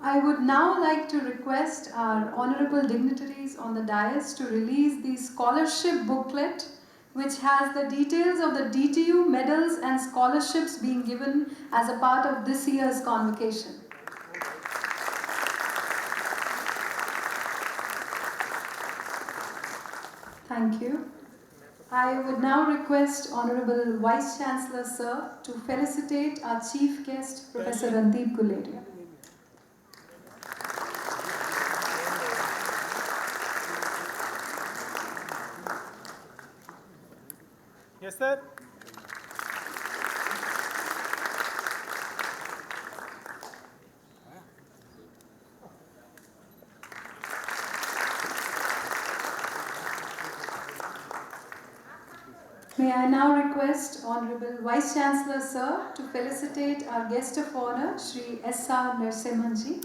I would now like to request our honorable dignitaries on the dais to release the scholarship booklet, which has the details of the DTU medals and scholarships being given as a part of this year's convocation. Thank you. I would now request Honorable Vice Chancellor Sir to felicitate our chief guest, Professor Randeep Guleria. Yes, sir. May I now request Honorable Vice Chancellor Sir to felicitate our guest of honor, Shri S.R. Narasimhanji.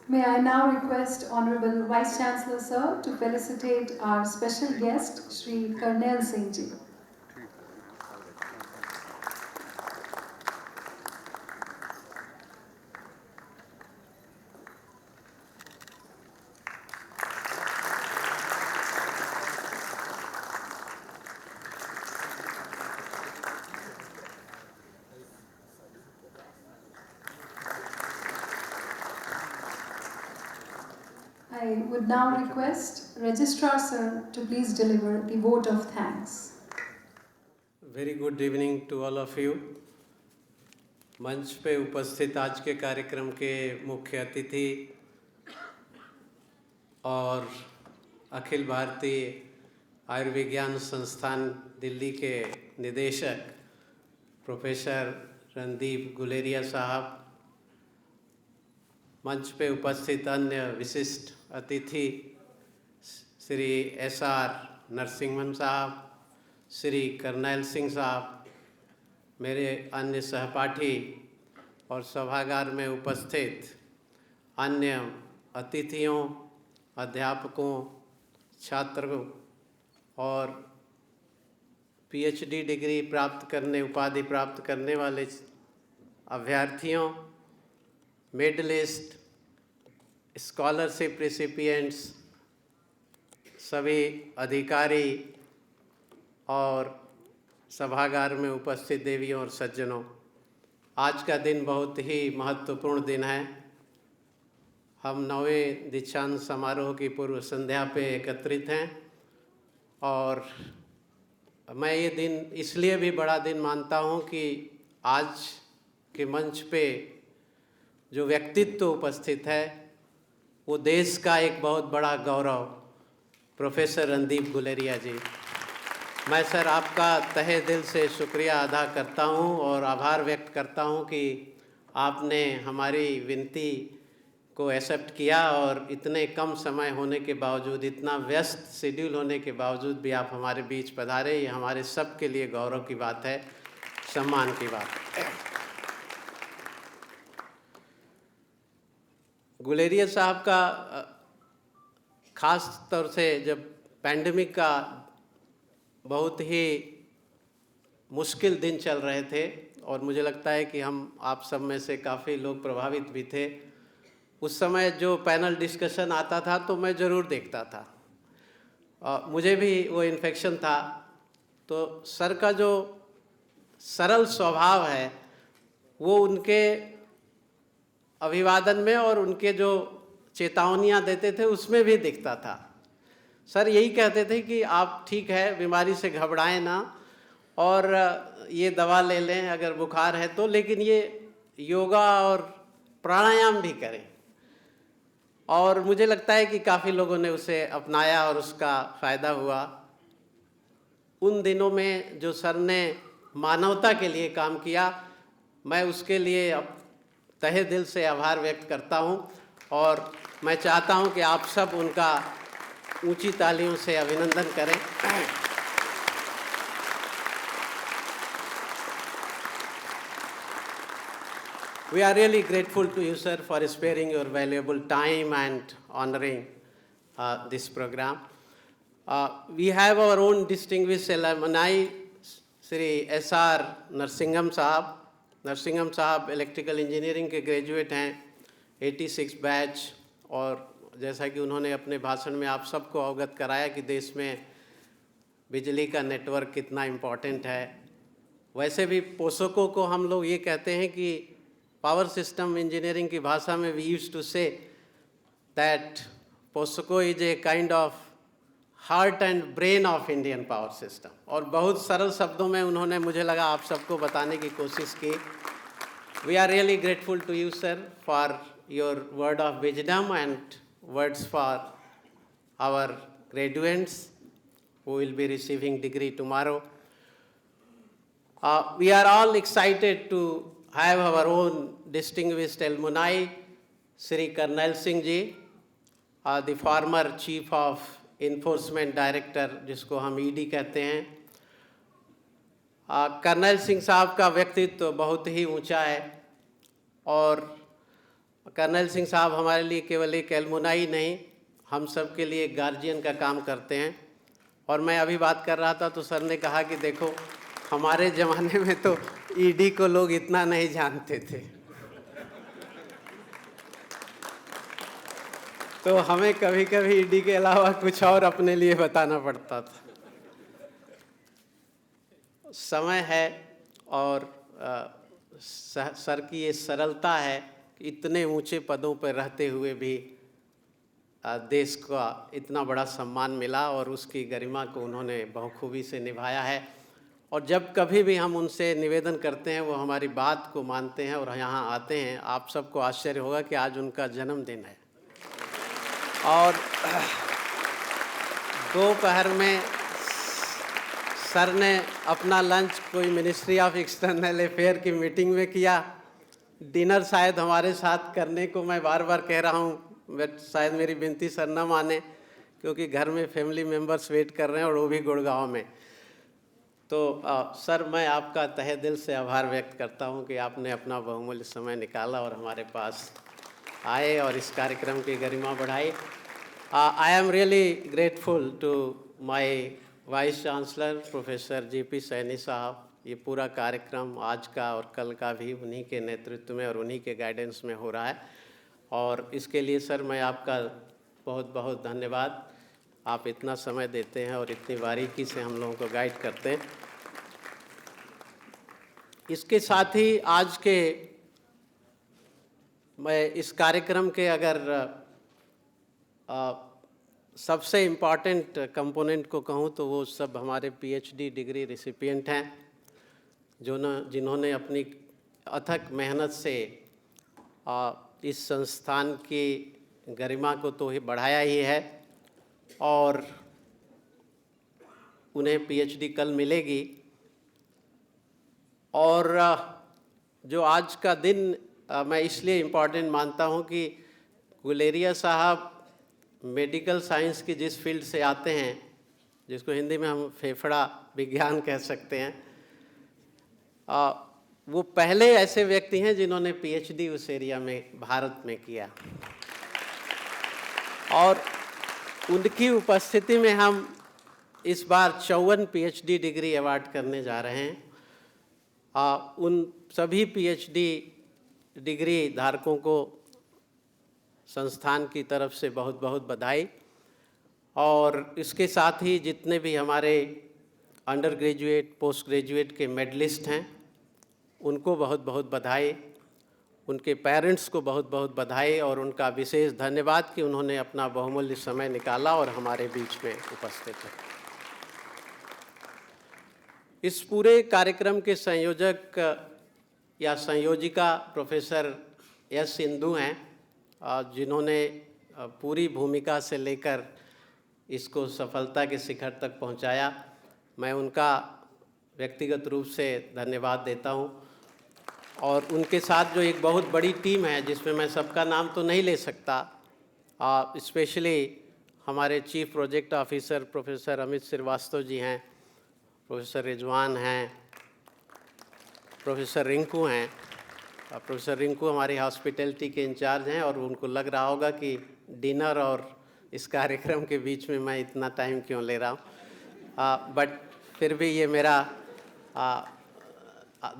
May I now request Honorable Vice Chancellor Sir to felicitate our special guest, Shri Karnail Singh Ji. I would now request Registrar Sir to please deliver the vote of thanks. Very good evening to all of you. मंच पे उपस्थित आज के कार्यक्रम के मुख्य अतिथि और अखिल भारतीय आयुर्विज्ञान संस्थान दिल्ली के निदेशक प्रोफेसर रणदीप गुलेरिया साहब, मंच पे उपस्थित अन्य विशिष्ट अतिथि श्री S.R. नरसिम्हन साहब, श्री करनैल सिंह साहब, मेरे अन्य सहपाठी और सभागार में उपस्थित अन्य अतिथियों, अध्यापकों, छात्रों और PhD डिग्री प्राप्त करने, उपाधि प्राप्त करने वाले अभ्यर्थियों, मेडलिस्ट, स्कॉलरशिप रिसिपिएंट्स, सभी अधिकारी और सभागार में उपस्थित देवियों और सज्जनों, आज का दिन बहुत ही महत्वपूर्ण दिन है। हम 9वें दीक्षांत समारोह की पूर्व संध्या पे एकत्रित हैं और मैं ये दिन इसलिए भी बड़ा दिन मानता हूँ कि आज के मंच पे जो व्यक्तित्व उपस्थित है वो देश का एक बहुत बड़ा गौरव, प्रोफेसर रणदीप गुलेरिया जी। मैं सर आपका तहे दिल से शुक्रिया अदा करता हूं और आभार व्यक्त करता हूं कि आपने हमारी विनती को एक्सेप्ट किया और इतने कम समय होने के बावजूद, इतना व्यस्त शेड्यूल होने के बावजूद भी आप हमारे बीच पधारे। ये हमारे सब के लिए गौरव की बात है, सम्मान की बात है। गुलेरिया साहब का ख़ास तौर से जब पैंडेमिक का बहुत ही मुश्किल दिन चल रहे थे और मुझे लगता है कि हम आप सब में से काफ़ी लोग प्रभावित भी थे, उस समय जो पैनल डिस्कशन आता था तो मैं ज़रूर देखता था। मुझे भी वो इन्फेक्शन था, तो सर का जो सरल स्वभाव है वो उनके अभिवादन में और उनके जो चेतावनियाँ देते थे उसमें भी दिखता था। सर यही कहते थे कि आप ठीक है, बीमारी से घबराएं ना और ये दवा ले लें अगर बुखार है तो, लेकिन ये योगा और प्राणायाम भी करें। और मुझे लगता है कि काफ़ी लोगों ने उसे अपनाया और उसका फ़ायदा हुआ। उन दिनों में जो सर ने मानवता के लिए काम किया, मैं उसके लिए अब तहे दिल से आभार व्यक्त करता हूं और मैं चाहता हूं कि आप सब उनका ऊंची तालियों से अभिनंदन करें। We are really grateful to you, sir, for sparing your valuable time and honoring this program. We have our own distinguished alumni, Sri S.R. Narasimham साहब. नरसिंघम साहब इलेक्ट्रिकल इंजीनियरिंग के ग्रेजुएट हैं, 86 बैच, और जैसा कि उन्होंने अपने भाषण में आप सबको अवगत कराया कि देश में बिजली का नेटवर्क कितना इम्पोर्टेंट है. वैसे भी पोसोको को हम लोग ये कहते हैं कि पावर सिस्टम इंजीनियरिंग की भाषा में we used to say that POSOCO is a kind of heart and brain of Indian power system. और बहुत सरल शब्दों में उन्होंने, मुझे लगा, आप सबको बताने की कोशिश की. We are really grateful to you sir for your word of wisdom and words for our graduates who will be receiving degree tomorrow. We are all excited to have our own distinguished alumni, Sri Karnail Singh ji, the former Chief of Enforcement Director, जिसको हम ED कहते हैं. कर्नैल सिंह साहब का व्यक्तित्व बहुत ही ऊंचा है, और कर्नैल सिंह साहब हमारे लिए केवल एक एलमुनाई नहीं, हम सब के लिए गार्जियन का काम करते हैं. और मैं अभी बात कर रहा था तो सर ने कहा कि देखो, हमारे ज़माने में तो ईडी को लोग इतना नहीं जानते थे, तो हमें कभी कभी ईडी के अलावा कुछ और अपने लिए बताना पड़ता था. समय है और सर की ये सरलता है कि इतने ऊंचे पदों पर रहते हुए भी देश का इतना बड़ा सम्मान मिला, और उसकी गरिमा को उन्होंने बखूबी से निभाया है. और जब कभी भी हम उनसे निवेदन करते हैं, वो हमारी बात को मानते हैं और यहाँ आते हैं. आप सबको आश्चर्य होगा कि आज उनका जन्मदिन है, और दोपहर में सर ने अपना लंच कोई मिनिस्ट्री ऑफ एक्सटर्नल अफेयर की मीटिंग में किया. डिनर शायद हमारे साथ करने को मैं बार बार कह रहा हूँ, बट शायद मेरी विनती सर न माने, क्योंकि घर में फैमिली मेंबर्स वेट कर रहे हैं, और वो भी गुड़गांव में. तो सर, मैं आपका तहे दिल से आभार व्यक्त करता हूं कि आपने अपना बहुमूल्य समय निकाला और हमारे पास आए और इस कार्यक्रम की गरिमा बढ़ाई. I am really grateful to my vice chancellor professor JP Saini साहब. ये पूरा कार्यक्रम आज का और कल का भी उन्हीं के नेतृत्व में और उन्हीं के गाइडेंस में हो रहा है, और इसके लिए सर मैं आपका बहुत बहुत धन्यवाद. आप इतना समय देते हैं और इतनी बारीकी से हम लोगों को गाइड करते हैं. इसके साथ ही आज के मैं इस कार्यक्रम के अगर सबसे इम्पॉर्टेंट कंपोनेंट को कहूँ तो वो सब हमारे PhD डिग्री रिसिपिएंट हैं, जिन्होंने अपनी अथक मेहनत से इस संस्थान की गरिमा को तो ही बढ़ाया ही है, और उन्हें PhD कल मिलेगी. और जो आज का दिन मैं इसलिए इम्पॉर्टेंट मानता हूं कि गुलेरिया साहब मेडिकल साइंस की जिस फील्ड से आते हैं, जिसको हिंदी में हम फेफड़ा विज्ञान कह सकते हैं, वो पहले ऐसे व्यक्ति हैं जिन्होंने PhD उस एरिया में भारत में किया, और उनकी उपस्थिति में हम इस बार 54 PhD डिग्री अवार्ड करने जा रहे हैं. उन सभी PhD डिग्री धारकों को संस्थान की तरफ से बहुत बहुत बधाई. और इसके साथ ही जितने भी हमारे अंडर ग्रेजुएट पोस्ट ग्रेजुएट के मेडलिस्ट हैं, उनको बहुत बहुत बधाई. उनके पेरेंट्स को बहुत बहुत बधाई और उनका विशेष धन्यवाद कि उन्होंने अपना बहुमूल्य समय निकाला और हमारे बीच में उपस्थित हैं. इस पूरे कार्यक्रम के संयोजक या संयोजिका प्रोफेसर S. सिंधु हैं, जिन्होंने पूरी भूमिका से लेकर इसको सफलता के शिखर तक पहुंचाया. मैं उनका व्यक्तिगत रूप से धन्यवाद देता हूं. और उनके साथ जो एक बहुत बड़ी टीम है, जिसमें मैं सबका नाम तो नहीं ले सकता, स्पेशली हमारे chief project officer professor Amit Shrivastava ji हैं, प्रोफेसर रिजवान हैं, प्रोफेसर रिंकू हैं, प्रोफेसर रिंकू हमारी हॉस्पिटैलिटी के इंचार्ज हैं और उनको लग रहा होगा कि डिनर और इस कार्यक्रम के बीच में मैं इतना टाइम क्यों ले रहा हूँ, बट फिर भी ये मेरा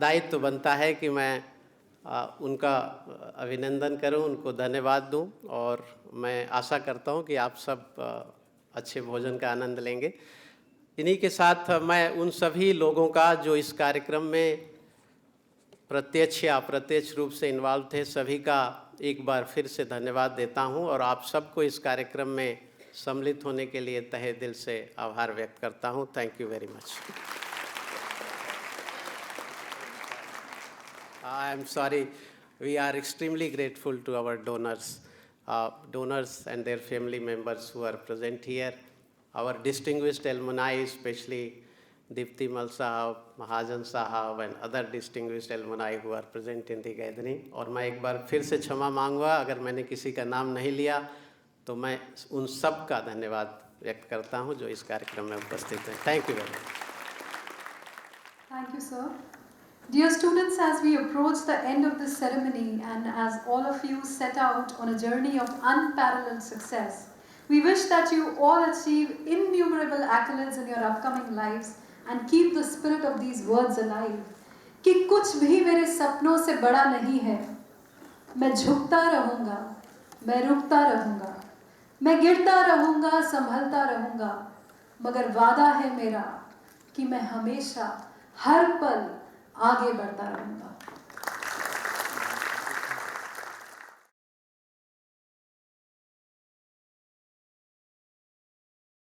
दायित्व बनता है कि मैं उनका अभिनंदन करूं, उनको धन्यवाद दूं और मैं आशा करता हूं कि आप सब अच्छे भोजन का आनंद लेंगे। इन्हीं के साथ मैं उन सभी लोगों का जो इस कार्यक्रम में प्रत्यक्ष या अप्रत्यक्ष रूप से इन्वॉल्व थे, सभी का एक बार फिर से धन्यवाद देता हूं और आप सबको इस कार्यक्रम में सम्मिलित होने के लिए तहे दिल से आभार व्यक्त करता हूं। Thank you very much. I am sorry, we are extremely grateful to our donors and their family members who are present here. Our distinguished alumni, especially Dipti Mal Sahab, Mahajan Sahab and other distinguished alumni who are present in the gathering. और मैं एक बार फिर से क्षमा मांगूंगा अगर मैंने किसी का नाम नहीं लिया, तो मैं उन सब का धन्यवाद व्यक्त करता हूं जो इस कार्यक्रम में उपस्थित हैं। Thank you very much. Thank you, sir. Dear students, as we approach the end of this ceremony and as all of you set out on a journey of unparalleled success, we wish that you all achieve innumerable accolades in your upcoming lives and keep the spirit of these words alive. कि कुछ भी मेरे सपनों से बड़ा नहीं है, मैं झुकता रहूँगा, मैं रुकता रहूँगा, मैं गिरता रहूँगा, संभलता रहूँगा, मगर वादा है मेरा कि मैं हमेशा हर पल आगे बढ़ता रहूँगा।